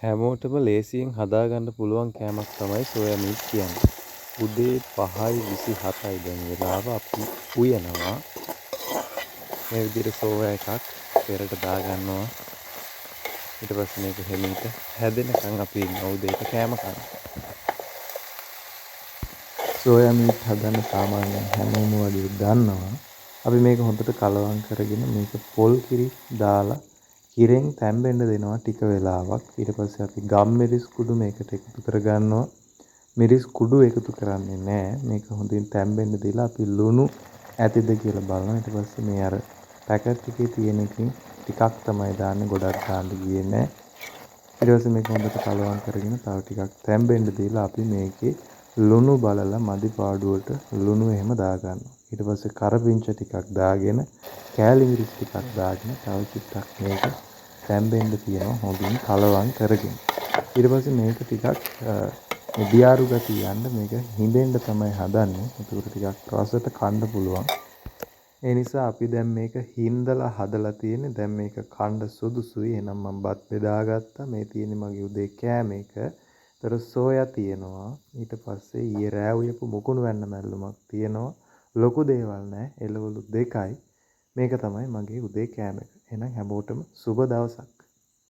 හැමෝටම ලේසියෙන් හදාගන්න පුළුවන් කෑමක් තමයි සෝයා මීට් කියන්නේ. උදේ 5:27යි දැන් වෙලාව අපි උයනවා. මේ විදිහට සෝයා එකක් පෙරට දාගන්නවා. ඊට පස්සේ මේක හෙමිහිට හැදෙනකන් අපි ඉන්නවා උදේට කෑම කන්න. සෝයා මීට් හදන්න සාමාන්‍යයෙන් හැමෝම වගේ දන්නවා. අපි මේක හොඳට කලවම් කරගෙන මේක පොල් කිරි දාලා කිරෙන් තැම්බෙන්න දෙනවා ටික වෙලාවක්. ඊට පස්සේ අපි ගම්මිරිස් කුඩු මේකට එකතු කරගන්නවා. මිරිස් කුඩු එකතු කරන්නේ නැහැ. මේක හොඳින් තැම්බෙන්න දීලා අපි ලුණු ඇතිද කියලා බලනවා. ඊට පස්සේ මේ අර පැකට් එකේ තියෙන එකකින් ටිකක් තමයි දාන්නේ. ගොඩක් දාන්න ගියේ නැහැ. ඊට පස්සේ මේක හොඳට කලවම් කරගෙන තව ටිකක් තැම්බෙන්න දීලා අපි මේකේ ලුණු බලලා මදි පාඩුවට ලුණු එහෙම දාගන්නවා. ඊට පස්සේ කරපිංච ටිකක් දාගෙන කෑලි මිරිස් ටිකක් දාගෙන තව චුට්ටක් මේක තැම්බෙන්න තියනවා හොඳින් කලවම් කරගෙන. ඊට පස්සේ මේක ටිකක් දියාරු ගතිය යන්න මේක හිඳෙන්න තමයි හදන්නේ. ඒක ටිකක් රසට කන්න පුළුවන්. ඒ නිසා අපි දැන් මේක හිඳලා හදලා තියෙන්නේ. දැන් මේක කන්න සුදුසුයි. එහෙනම් මම බත් බෙදාගත්තා. මේ තියෙන්නේ මගේ උදේ කෑම එක. ඒතර සෝයා තියෙනවා. ඊට පස්සේ ඊයේ රෑ උයපු මුකුණු වැන්න මැල්ලුමක් තියෙනවා. ලොකු දේවල් නැහැ. එළවලු 2යි. මේක තමයි මගේ උදේ කෑම එක. එහෙනම් හැමෝටම සුබ දවසක්.